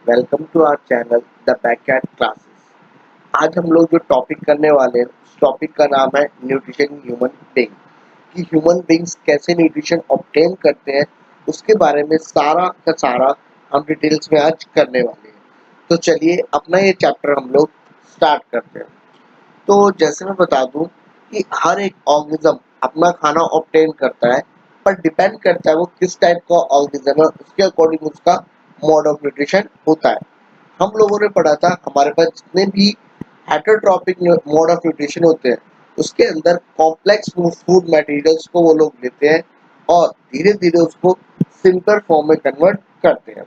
Welcome to our channel the backyard classes. आज हम लोग जो टॉपिक करने वाले हैं उस टॉपिक का नाम है न्यूट्रिशन ह्यूमन बीइंग। कि ह्यूमन बीइंग्स कैसे न्यूट्रिशन ऑब्टेन करते हैं उसके बारे में सारा का सारा हम डिटेल्स में आज करने वाले हैं। तो चलिए अपना ये चैप्टर हम लोग स्टार्ट करते हैं। तो जैसे मैं बता दूं कि हर एक ऑर्गेनिज्म अपना खाना ऑब्टेन करता है, पर डिपेंड करता है वो किस टाइप का ऑर्गेनिज्म है, उसके अकॉर्डिंग उसका मोड ऑफ न्यूट्रिशन होता है। हम लोगों ने पढ़ा था हमारे पास जितने भी हेटरोट्रॉपिक मोड ऑफ न्यूट्रिशन होते हैं उसके अंदर कॉम्प्लेक्स फूड मटेरियल्स को वो लोग लेते हैं और धीरे धीरे उसको सिंपल फॉर्म में कन्वर्ट करते हैं।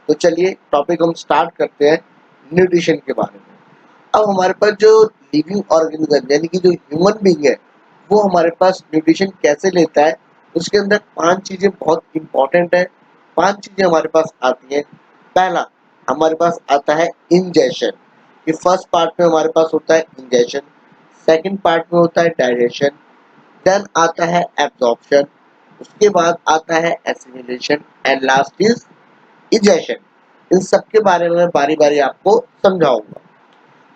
तो चलिए टॉपिक हम स्टार्ट करते हैं न्यूट्रिशन के बारे में। अब हमारे पास जो लिविंग ऑर्गेनिज्म यानी कि जो ह्यूमन बीइंग है वो हमारे पास न्यूट्रिशन कैसे लेता है, उसके अंदर 5 चीजें बहुत इंपॉर्टेंट है। 5 चीजें हमारे पास आती हैं। पहला हमारे पास आता है इंजेशन। ये फर्स्ट पार्ट में हमारे पास होता है इंजेशन, सेकंड पार्ट में होता है डाइजेशन, देन आता है एब्जॉर्प्शन, उसके बाद आता है एसिमिलेशन एंड लास्ट इज इजेशन। इन सब के बारे में बारी बारी आपको समझाऊंगा।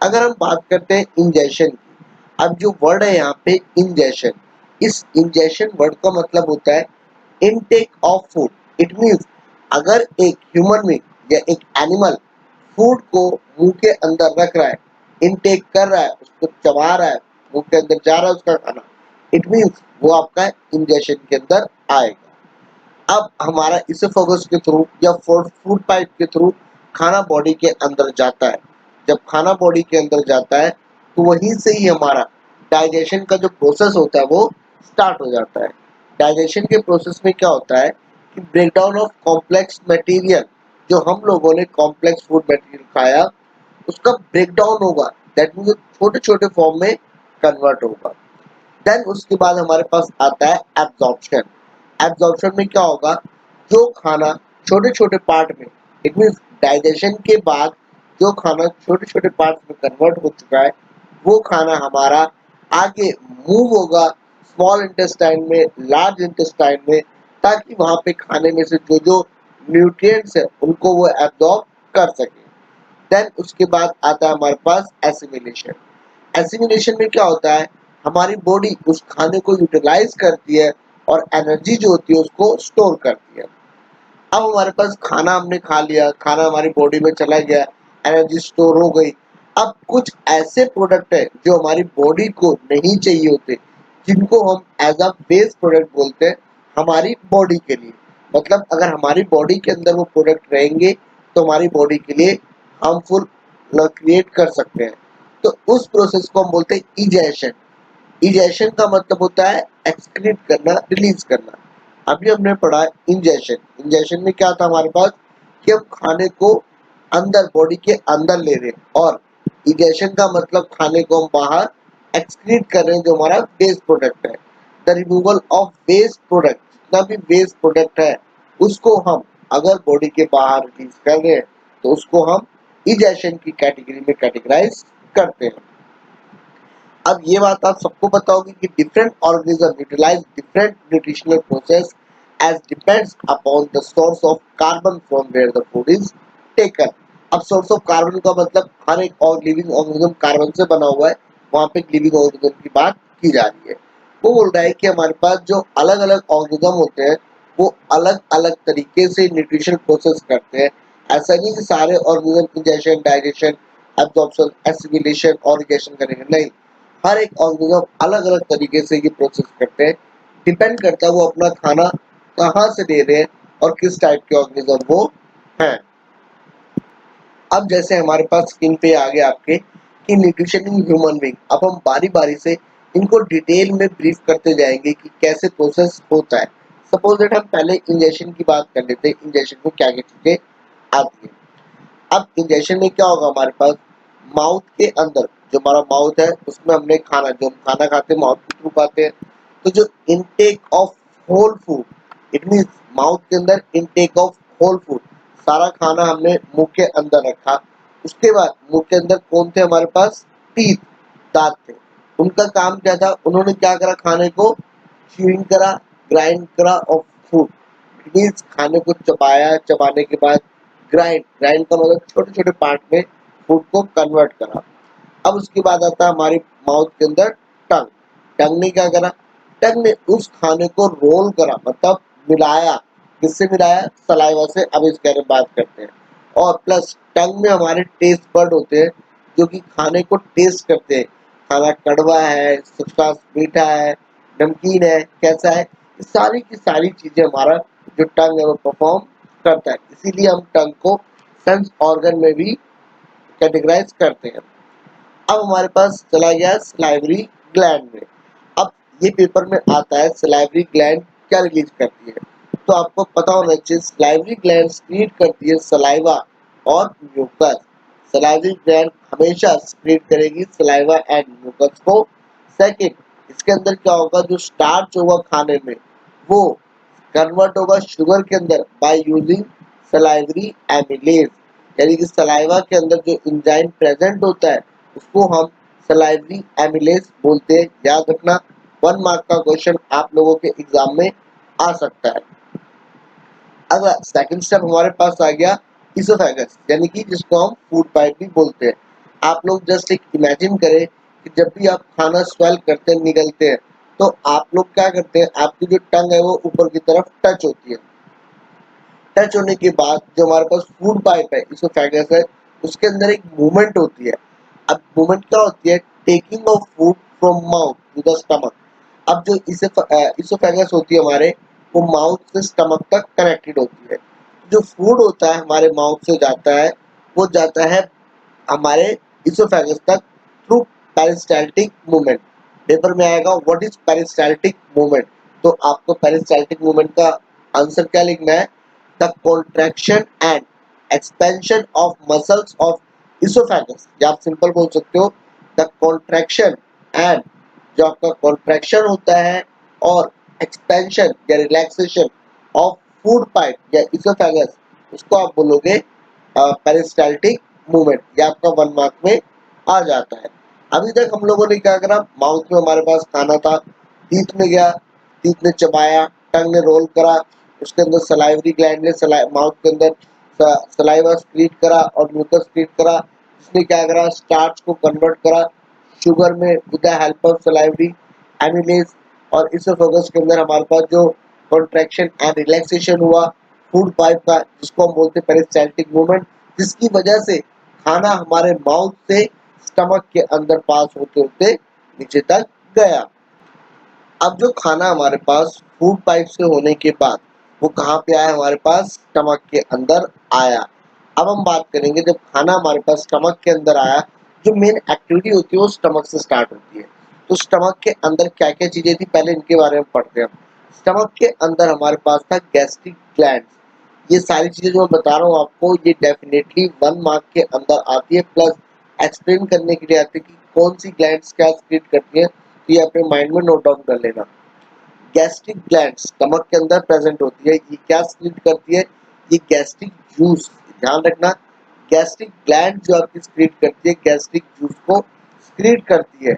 अगर हम बात करते हैं इंजेशन की, अब जो वर्ड है यहाँ पे इंजेशन, इस इंजेशन वर्ड का मतलब होता है intake of food. It means अगर एक ह्यूमन बीइंग या एक एनिमल फूड को मुंह के अंदर रख रहा है, इनटेक कर रहा है, उसको चबा रहा है, मुंह के अंदर जा रहा है उसका खाना, इट मींस वो आपका इंजेशन के अंदर आएगा। अब हमारा इसोफेगस के थ्रू या फूड पाइप के थ्रू खाना बॉडी के अंदर जाता है। जब खाना बॉडी के अंदर जाता है तो वहीं से ही हमारा डाइजेशन का जो प्रोसेस होता है वो स्टार्ट हो जाता है। डाइजेशन के प्रोसेस में क्या होता है कि ब्रेकडाउन ऑफ कॉम्प्लेक्स मटेरियल, जो हम लोगों ने कॉम्प्लेक्स फूड मटेरियल खाया उसका ब्रेकडाउन होगा, दैट मीन्स छोटे छोटे फॉर्म में कन्वर्ट होगा। देन उसके बाद हमारे पास आता है एब्जॉर्प्शन। एब्जॉर्प्शन में क्या होगा, जो खाना छोटे छोटे पार्ट में, इट मींस डाइजेशन के बाद जो खाना छोटे छोटे पार्ट में कन्वर्ट हो चुका है वो खाना हमारा आगे मूव होगा स्मॉल इंटेस्टाइन में, लार्ज इंटेस्टाइन में, ताकि वहां पे खाने में से जो जो न्यूट्रिएंट्स है उनको वो एब्जॉर्ब कर सके। देन उसके बाद आता है हमारे पास एसिमिलेशन। एसिमिलेशन में क्या होता है, हमारी बॉडी उस खाने को यूटिलाइज करती है और एनर्जी जो होती है उसको स्टोर करती है। अब हमारे पास खाना हमने खा लिया, खाना हमारी बॉडी में चला गया, एनर्जी स्टोर हो गई। अब कुछ ऐसे प्रोडक्ट है जो हमारी बॉडी को नहीं चाहिए होते, जिनको हम एज अ वेस्ट प्रोडक्ट बोलते हैं हमारी बॉडी के लिए। मतलब अगर हमारी बॉडी के अंदर वो प्रोडक्ट रहेंगे तो हमारी बॉडी के लिए हार्मफुल क्रिएट कर सकते हैं। तो उस प्रोसेस को हम बोलते हैं इजेशन। इजेशन का मतलब होता है एक्सक्रीट करना, रिलीज करना। अभी हमने पढ़ा इंजेशन। इंजेशन में क्या था हमारे पास कि हम खाने को अंदर बॉडी के अंदर ले रहे हैं, और इजेशन का मतलब खाने को हम बाहर एक्सक्रीट कर रहे हैं, जो हमारा वेस्ट प्रोडक्ट है। The removal of waste product, जितना भी वेस्ट प्रोडक्ट है उसको हम अगर बॉडी के बाहर रिलीज कर रहे हैं तो उसको हम इजेशन की कैटेगरी में कैटेगराइज करते हैं। अब ये बात आप सबको पता होगी कि different organism utilise different nutritional process as depends upon the source of carbon from where the food is taken. अब सोर्स ऑफ कार्बन का मतलब हर एक और लिविंग ऑर्गेनिज्म कार्बन से बना हुआ है, वहां पे लिविंग ऑर्गेनिज्म की बात की जा रही है। वो बोल रहा है कि हमारे पास जो अलग अलग ऑर्गेनिज्म होते हैं वो अलग अलग तरीके से न्यूट्रिशन प्रोसेस करते हैं। ऐसा नहीं कि सारे organism ingestion, digestion, absorption, assimilation और इजेशन करेंगे, नहीं। हर एक ऑर्गेनिज्म अलग अलग तरीके से ये प्रोसेस करते हैं। डिपेंड करता है वो अपना खाना कहाँ से ले रहे हैं और किस टाइप के ऑर्गेनिज्म वो हैं। अब जैसे हमारे पास स्क्रीन पे आ गया आपके कि न्यूट्रिशन इन ह्यूमन बीइंग, अब हम बारी बारी से इनको डिटेल में ब्रीफ करते जाएंगे कि कैसे प्रोसेस होता है। सपोज दैट हम पहले इंजेक्शन की बात कर लेते हैं, इंजेक्शन में क्या क्या चीजें आती है। अब इंजेक्शन में क्या होगा, हमारे पास माउथ के अंदर, जो हमारा माउथ है उसमें हमने खाना, जो हम खाना खाते हैं माउथ के थ्रू खाते हैं, तो जो intake of whole food, it means mouth के अंदर इनटेक ऑफ होल फूड, सारा खाना हमने मुंह के अंदर रखा। उसके बाद मुंह के अंदर कौन थे हमारे पास, टीथ, दांत थे। उनका काम क्या था, उन्होंने क्या करा, खाने को च्यूइंग करा, ग्राइंड करा और फूड, इट मींस खाने को चबाया, चबाने के बाद ग्राइंड, ग्राइंड का मतलब छोटे छोटे पार्ट में फूड को कन्वर्ट करा। अब उसके बाद आता है हमारी माउथ के अंदर टंग। टंग ने क्या करा, टंग ने उस खाने को रोल करा, मतलब मिलाया। किससे मिलाया, सलाइवा से। अब इसके बारे में बात करते हैं। और प्लस टंग में हमारे टेस्ट बर्ड होते हैं जो कि खाने को टेस्ट करते हैं, खाना कड़वा है, सूखा मीठा है, नमकीन है, कैसा है, ये सारी की सारी चीजें हमारा जो टंग है वो परफॉर्म करता है। इसीलिए हम टंग को सेंस ऑर्गन में भी कैटेगराइज करते हैं। अब हमारे पास चला गया सलाइवरी ग्लैंड में। अब ये पेपर में आता है सलाइवरी ग्लैंड क्या रिलीज करती है, तो आपको पता होना चाहिए सलाइवरी ग्लैंड स्क्रीट करती है सलाइवा और म्यूकस। सलाइवरी ग्लैंड हमेशा स्क्रीट करेगी सलाइवा एंड म्यूकस को। सेकंड, इसके अंदर क्या होगा, जो स्टार्च होगा खाने में वो कन्वर्ट होगा शुगर के अंदर बाय यूजिंग सलाइवरी एमिलेज। यानी कि सलाइवा के अंदर जो एंजाइम प्रेजेंट होता है उसको हम सलाइवरी एमिलेज बोलते हैं। याद रखना, 1 मार्क का क्वेश्चन आप लोगों के एग्जाम में आ सकता है। अगला सेकंड स्टेप हमारे पास आ गया इसोफेगस, यानी कि जिसको हम फूड पाइप भी बोलते हैं। आप लोग जस्ट एक इमेजिन करें कि जब भी आप खाना स्वेल करते हैं, निगलते हैं, तो आप लोग क्या करते हैं, आपकी जो टंग है वो ऊपर की तरफ टच होती है। टच होने के बाद जो हमारे पास फूड पाइप है, इसोफेगस है, उसके अंदर एक मूवमेंट होती है। अब मूवमेंट क्या होती है, taking of food from mouth to the stomach. अब जो इसोफेगस होती है हमारे, वो माउथ से स्टमक तक कनेक्टेड होती है। जो फूड होता है हमारे माउथ से जाता है, वो जाता है हमारे इसोफेगस तक थ्रू पेरिस्टाल्टिक मूवमेंट। पेपर में आएगा व्हाट इज पेरिस्टाल्टिक मूवमेंट, तो आपको पेरिस्टाल्टिक मूवमेंट का आंसर क्या लिखना है, the contraction and expansion of muscles of oesophagus, या आप सिंपल बोल सकते हो द कॉन्ट्रैक्शन एंड, जो आपका कॉन्ट्रैक्शन होता है और एक्सपेंशन या रिलैक्सेशन ऑफ फूड पाइप या इसोफेगस, उसको आप बोलोगे पेरिस्टाल्टिक मूवमेंट। ये आपका 1 मार्क में आ जाता है। अभी तक हम लोगों ने क्या करा, माउथ में हमारे पास खाना था, टीथ में गया, टीथ ने चबाया, टंग ने रोल करा, उसके अंदर सलाइवरी ग्लैंड ने माउथ के अंदर सलाइवा स्क्रीट करा और म्यूकस स्क्रीट करा, जिसने क्या करा, स्टार्च को कन्वर्ट करा शुगर में with the help of salivary amylase. और इसोफेगस के अंदर हमारे पास जो कॉन्ट्रैक्शन एंड रिलैक्सेशन हुआ फूड पाइप का, जिसको हम बोलते हैं पेरिस्टाल्टिक मूवमेंट, जिसकी वजह से खाना हमारे माउथ से स्टमक के अंदर पास होते होते नीचे तक गया। अब जो खाना हमारे पास फूड पाइप से होने के बाद वो कहाँ पे आया, हमारे पास स्टमक के अंदर आया। अब हम बात करेंगे जब खाना हमारे पास स्टमक के अंदर आया, जो मेन एक्टिविटी होती है वो स्टमक से स्टार्ट होती है। तो स्टमक के अंदर क्या क्या चीजें थी, पहले इनके बारे में पढ़ते हैं। स्टमक के अंदर हमारे पास था गैस्ट्रिक ग्लैंड। ये सारी चीजें जो मैं बता रहा हूँ आपको, ये डेफिनेटली 1 मार्क के अंदर आती है, प्लस एक्सप्लेन करने के लिए आती है कि कौन सी ग्लैंड्स क्या स्क्रीट करती है। तो ये अपने माइंड में नोट डाउन कर लेना। गैस्ट्रिक ग्लैंड स्टमक के अंदर प्रेजेंट होती है। ये क्या स्क्रीट करती है, ये गैस्ट्रिक जूस, ध्यान रखना, गैस्ट्रिक ग्लैंड जो आपकी स्क्रीट करती है गैस्ट्रिक जूस को स्क्रीट करती है।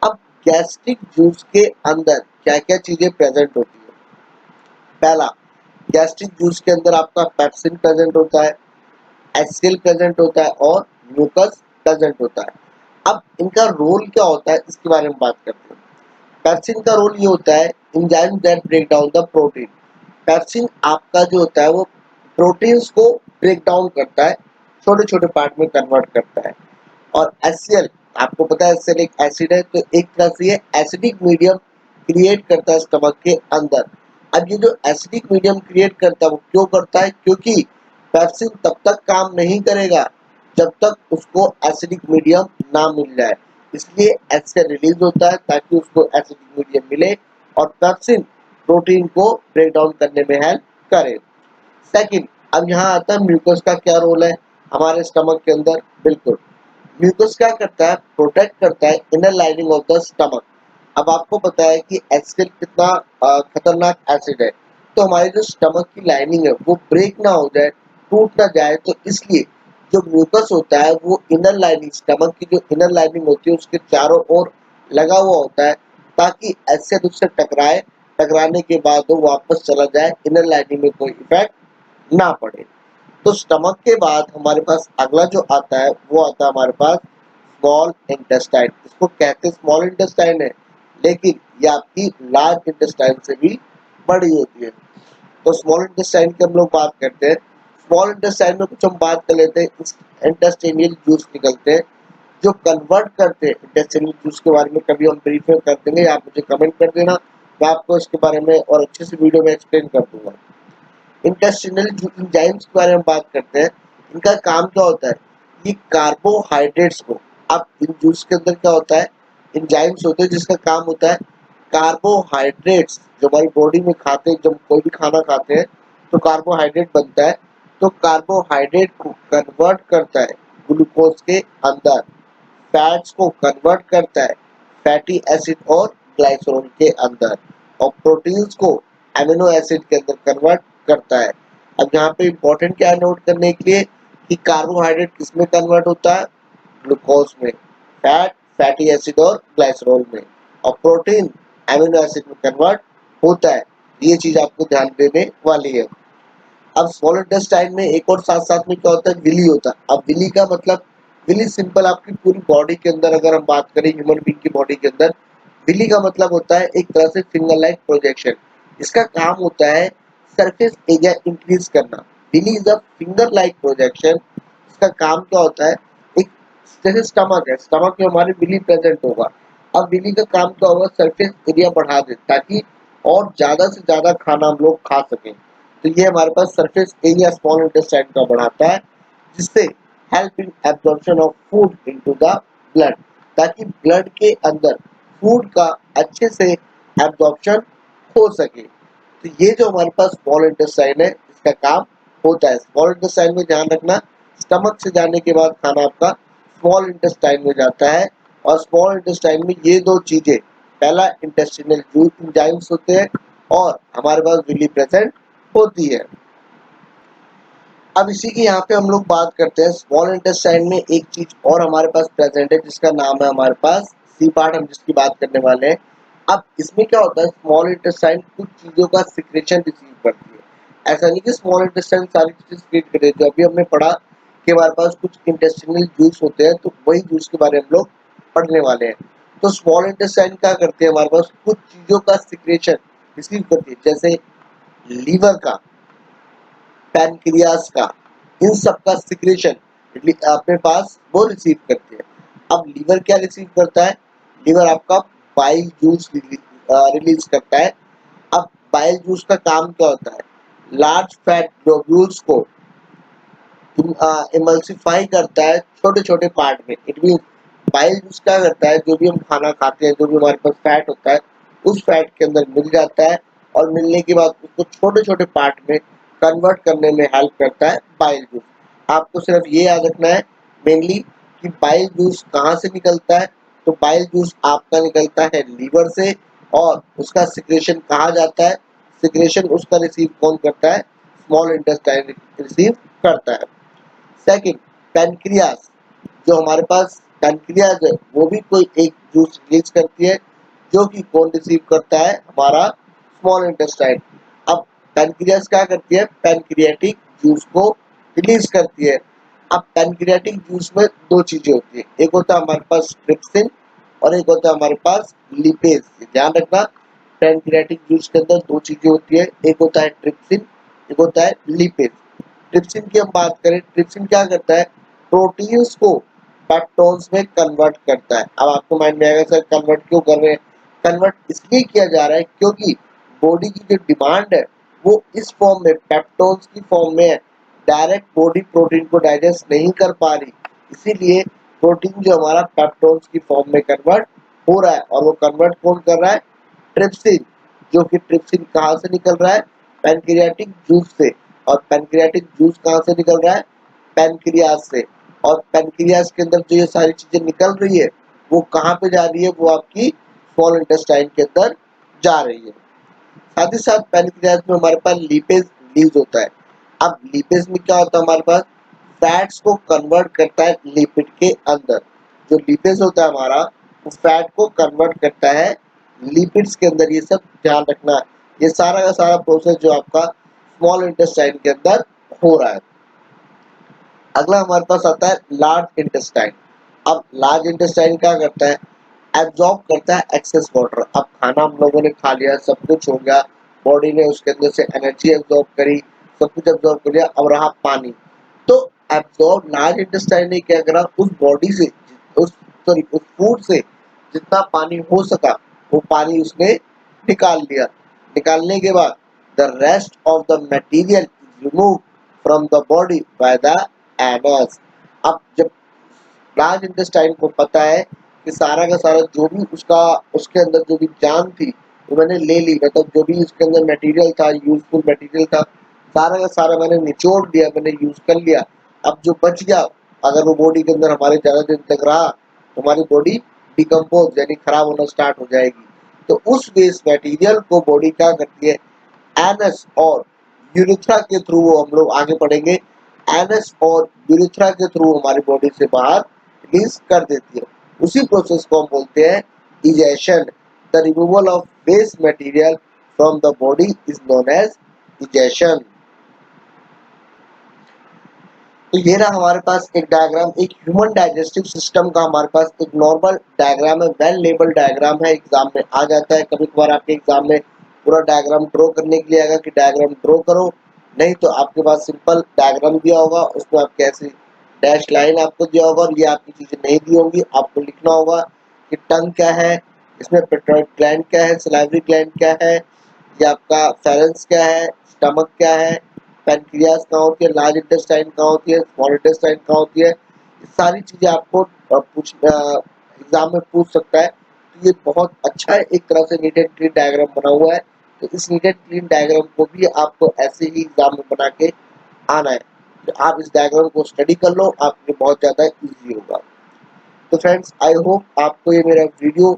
अब गैस्ट्रिक जूस के अंदर क्या क्या चीजें प्रेजेंट होती है, पहला, गैस्ट्रिक जूस के अंदर आपका पेप्सिन प्रेजेंट होता है, एसिल प्रेजेंट होता है और म्यूकस प्रेजेंट होता है। अब इनका रोल क्या होता है इसके बारे में बात करते हैं। पेप्सिन का रोल ये होता है enzyme that break down the protein. Pepsin आपका जो होता है वो प्रोटीन्स को ब्रेक डाउन करता है, छोटे छोटे पार्ट में कन्वर्ट करता है। और एचसीएल, आपको पता है एचसीएल एक एसिड है, तो एक तरह से ये एसिडिक मीडियम क्रिएट करता है स्टमक के अंदर। अब ये जो एसिडिक मीडियम क्रिएट करता है वो क्यों करता है, क्योंकि पेप्सिन तब तक काम नहीं करेगा जब तक उसको एसिडिक मीडियम ना मिल जाए। इसलिए एचसीएल रिलीज होता है ताकि उसको एसिडिक मीडियम मिले और पेप्सिन प्रोटीन को ब्रेक डाउन करने में हेल्प करे। सेकंड, अब यहाँ आता है म्यूकस का क्या रोल है हमारे स्टमक के अंदर। बिल्कुल, म्यूकस क्या करता है, प्रोटेक्ट करता है inner lining of the stomach. अब आपको पता है कि एसिड कितना खतरनाक एसिड है, तो हमारी जो स्टमक की लाइनिंग है वो ब्रेक ना हो जाए, टूट ना जाए, तो इसलिए जो म्यूकस होता है वो इनर लाइनिंग, स्टमक की जो इनर लाइनिंग होती है उसके चारों ओर लगा हुआ होता है, ताकि एसिड उससे टकराए, टकराने के बाद वो वापस चला जाए, इनर लाइनिंग में कोई इफेक्ट ना पड़े। तो स्टमक के बाद हमारे पास अगला जो आता है वो आता है हमारे पास स्मॉल इंटेस्टाइन। इसको कहते हैं स्मॉल इंटेस्टाइन है, लेकिन ये आपकी लार्ज इंटेस्टाइन से भी बड़ी होती है। तो स्मॉल इंटेस्टाइन की हम लोग बात करते हैं। स्मॉल इंटेस्टाइन में कुछ हम बात कर लेते हैं। इंटेस्टाइनल जूस निकलते हैं जो कन्वर्ट करते हैं। इंटेस्टाइनल जूस के बारे में कभी हम ब्रीफ में कर देंगे, आप मुझे कमेंट कर देना, मैं आपको इसके बारे में और अच्छे से वीडियो में एक्सप्लेन कर दूंगा। इंटेस्टाइनल एंजाइम्स के बारे में बात करते हैं। इनका काम क्या होता है, ये कार्बोहाइड्रेट्स को, अब इन जूस के अंदर क्या होता है, एंजाइम्स होते हैं जिसका काम होता है कार्बोहाइड्रेट्स जो हमारी बॉडी में खाते हैं, जब कोई भी खाना खाते हैं तो कार्बोहाइड्रेट बनता है, तो कार्बोहाइड्रेट को कन्वर्ट करता है ग्लूकोज के अंदर, फैट्स को कन्वर्ट करता है फैटी एसिड और ग्लाइसरॉल के अंदर, और प्रोटीन्स को एमिनो एसिड के अंदर कन्वर्ट करता है। अब यहाँ पे इंपॉर्टेंट क्या है नोट करने के लिए कि कार्बोहाइड्रेट किसमें कन्वर्ट होता है, ग्लूकोज में, फैट फैटी एसिड और ग्लाइसरॉल में, और प्रोटीन एमिनो एसिड में कन्वर्ट होता है। ये चीज आपको ध्यान देने वाली है। अब स्मॉल इंटेस्टाइन में एक और साथ साथ में क्या होता है, विली होता है। अब विली का मतलब, विली सिंपल आपकी पूरी बॉडी के अंदर अगर हम बात करें ह्यूमन बीइंग की बॉडी के अंदर, विली का मतलब होता है एक तरह से फिंगर लाइक प्रोजेक्शन। इसका काम होता है सरफेस एरिया इंक्रीज करना। Villi is a finger like projection. इसका काम क्या होता है, एक जैसे स्टमक है, स्टमक में हमारे विली प्रेजेंट होगा। अब विली का काम क्या होगा, सरफेस एरिया बढ़ा दे ताकि और ज्यादा से ज्यादा खाना हम लोग खा सकें। तो ये हमारे पास सरफेस एरिया स्मॉल इंटेस्टाइन का बढ़ाता है, जिससे help in absorption of food into the blood, ताकि ब्लड के अंदर फूड का अच्छे से एब्जॉर्प्शन हो सके। तो ये जो हमारे पास स्मॉल इंटेस्टाइन है इसका काम होता है। स्मॉल इंटेस्टाइन में ध्यान रखना, स्टमक से जाने के बाद खाना आपका स्मॉल इंटेस्टाइन में जाता है, और स्मॉल इंटेस्टाइन में ये दो चीजें, पहला इंटेस्टिनल एंजाइम्स होते हैं और हमारे पास विली प्रेजेंट होती है। अब इसी की यहाँ पे हम लोग बात करते हैं, स्मॉल इंटेस्टाइन में एक चीज और हमारे पास प्रेजेंट है जिसका नाम है हमारे पास सी पार्ट, हम जिसकी बात करने वाले हैं। अब इसमें क्या होता है, स्मॉल इंटेस्टाइन कुछ चीजों का सिक्रेशन रिसीव करती है। ऐसा नहीं कि स्मॉल इंटेस्टाइन सारी चीजें सिक्रेट कर देती है। अभी हमने पढ़ा कि हमारे पास कुछ इंटेस्टिनल जूस होते हैं, तो वही जूस के बारे में हम लोग पढ़ने वाले हैं। तो स्मॉल इंटेस्टाइन क्या करते हैं, हमारे पास कुछ चीजों का सिक्रेशन रिसीव करती है, जैसे लीवर का, पैनक्रियास का, इन सब का सिक्रेशन अपने पास वो रिसीव करते हैं। अब लीवर क्या रिसीव करता है, लीवर आपका बाइल जूस रिलीज करता है। अब बाइल जूस का काम क्या होता है, लार्ज फैट ग्लोब्यूल्स को इमल्सिफाई करता है छोटे छोटे पार्ट में। इट मीन बाइल जूस क्या करता है, जो भी हम खाना खाते हैं, जो भी हमारे पास फैट होता है, उस फैट के अंदर मिल जाता है, और मिलने के बाद उसको छोटे छोटे पार्ट में कन्वर्ट करने में हेल्प करता है बाइल जूस। आपको सिर्फ ये याद रखना है मेनली कि बाइल जूस कहाँ से निकलता है, तो बाइल जूस आपका निकलता है लीवर से, और उसका सिक्रेशन कहाँ जाता है, सिक्रेशन उसका रिसीव कौन करता है, स्मॉल इंटेस्टाइन रिसीव करता है। सेकंड, पैनक्रियास, जो हमारे पास पैनक्रियास है वो भी कोई एक जूस रिलीज करती है, जो कि कौन रिसीव करता है, हमारा स्मॉल इंटेस्टाइन। अब पैनक्रियास क्या करती है, पैनक्रियाटिक जूस को रिलीज करती है। अब पैनक्रियाटिक जूस में दो चीजें होती है, एक होता है हमारे पास ट्रिप्सिन और एक होता है हमारे पास लिपेज। ध्यान रखना, पैनक्रियाटिक जूस के अंदर दो चीजें होती है, एक होता है ट्रिप्सिन, एक होता है लिपेज। ट्रिप्सिन की हम बात करें, ट्रिप्सिन क्या करता है, प्रोटीन्स को पेप्टोन्स में कन्वर्ट करता है। अब आपको माइंड में आएगा सर कन्वर्ट क्यों कर रहे हैं, कन्वर्ट इसलिए किया जा रहा है क्योंकि बॉडी की जो डिमांड है वो इस फॉर्म में, पेप्टोन्स की फॉर्म में है। डायरेक्ट बॉडी प्रोटीन को डाइजेस्ट नहीं कर पा रही, इसीलिए प्रोटीन जो हमारा पेप्टोन्स की फॉर्म में कन्वर्ट हो रहा है, और वो कन्वर्ट कौन कर रहा है, ट्रिप्सिन। जो कि ट्रिप्सिन कहाँ से निकल रहा है, पैनक्रियाटिक जूस से, और पैनक्रियाटिक जूस कहाँ से निकल रहा है, पैनक्रियास से, और पैनक्रियास के अंदर जो ये सारी चीजें निकल रही है वो कहाँ पे जा रही है, वो आपकी स्मॉल इंटेस्टाइन के अंदर जा रही है। साथ ही साथ पैनक्रियास में हमारे पास लिपेज रिलीज होता है। अब लिपेज में क्या होता है, हमारे पास फैट्स को कन्वर्ट करता है लिपिड के अंदर। जो लिपेज होता है हमारा, वो फैट को कन्वर्ट करता है लिपिड्स के अंदर। ये सब ध्यान रखना, ये सारा का सारा प्रोसेस जो आपका स्मॉल इंटेस्टाइन के अंदर हो रहा है। अगला हमारे पास आता है लार्ज इंटेस्टाइन। अब लार्ज इंटेस्टाइन क्या करता है, एब्जॉर्ब करता है एक्सेस वाटर। अब खाना हम लोगों ने खा लिया, सब कुछ हो गया, बॉडी ने उसके अंदर से एनर्जी एब्जॉर्ब करी, सब कुछ एब्जॉर्ब कर लिया, अब रहा पानी। तो एब्जॉर्ब लार्ज इंटेस्टाइन ने क्या करा, उस बॉडी से उस सॉरी उस फूड से जितना पानी हो सका वो पानी उसने निकाल लिया। निकालने के बाद the rest of the material is remove from the body by the anus. अब जब लार्ज इंटेस्टाइन को पता है कि सारा का सारा जो भी उसका उसके अंदर जो भी जान थी वो मैंने ले ली, मतलब जो भी उसके अंदर मटेरियल था, यूजफुल मटेरियल था, सारा का सारा मैंने निचोड़ दिया, मैंने यूज कर लिया। अब जो बच गया, अगर वो बॉडी के अंदर हमारे ज्यादा दिन तक रहा तो हमारी बॉडी डिकम्पोज यानी खराब होना स्टार्ट हो जाएगी। तो उस वेस्ट मटेरियल को बॉडी क्या करती है, एनस और यूरिथ्रा के थ्रू, वो हम लोग आगे पढ़ेंगे, एनस और यूरिथ्रा के थ्रू हमारी बॉडी से बाहर रिलीज कर देती है। उसी प्रोसेस को हम बोलते हैं egestion. The removal of waste material from the body is known as egestion. तो ये रहा हमारे पास एक डायग्राम, एक ह्यूमन डाइजेस्टिव सिस्टम का हमारे पास एक नॉर्मल डायग्राम है, वेल लेबल डायग्राम है, एग्जाम में आ जाता है। कभी कभार आपके एग्जाम में पूरा डायग्राम ड्रॉ करने के लिए आएगा कि डायग्राम ड्रॉ करो, नहीं तो आपके पास सिंपल डायग्राम दिया होगा, उसमें आपके ऐसे डैश लाइन आपको दिया होगा और ये आपकी चीजें नहीं दी होंगी। आपको लिखना होगा कि टंग क्या है, इसमें पेट्रोइड ग्लैंड क्या है, सलाइवरी ग्लैंड क्या है, ये आपका फेरेंस क्या है, स्टमक क्या है, पैनक्रियास कहाँ होती है, लार्ज इंटेस्टाइन कहाँ होती है, स्मॉल इंटेस्टाइन कहाँ होती है, ये सारी चीजें आपको एग्जाम में पूछ सकता है। तो ये बहुत अच्छा है, एक तरह से नीट एंड क्लीन डायग्राम बना हुआ है। तो इस नीट एंड क्लीन डायग्राम को भी आपको ऐसे ही एग्जाम में बना के आना है। तो आप इस डायग्राम को स्टडी कर लो, आपके बहुत ज्यादा इजी होगा। तो फ्रेंड्स, आई होप आपको ये मेरा वीडियो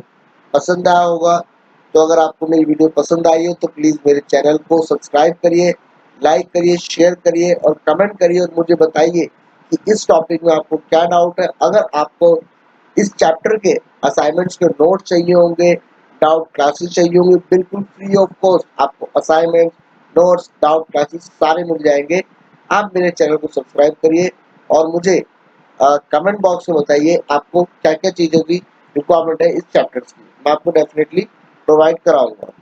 पसंद आया होगा। तो अगर आपको मेरी वीडियो पसंद आई हो तो प्लीज़ मेरे चैनल को सब्सक्राइब करिए, लाइक करिए, शेयर करिए और कमेंट करिए और मुझे बताइए कि इस टॉपिक में आपको क्या डाउट है। अगर आपको इस चैप्टर के असाइनमेंट्स के नोट चाहिए होंगे, डाउट क्लासेस चाहिए होंगे, बिल्कुल फ्री ऑफ कॉस्ट आपको असाइनमेंट, नोट्स, डाउट क्लासेस सारे मिल जाएंगे। आप मेरे चैनल को सब्सक्राइब करिए और मुझे कमेंट बॉक्स में बताइए आपको क्या क्या चीज़ों की रिक्वायरमेंट है इस चैप्टर्स की, मैं आपको डेफिनेटली प्रोवाइड कराऊंगा।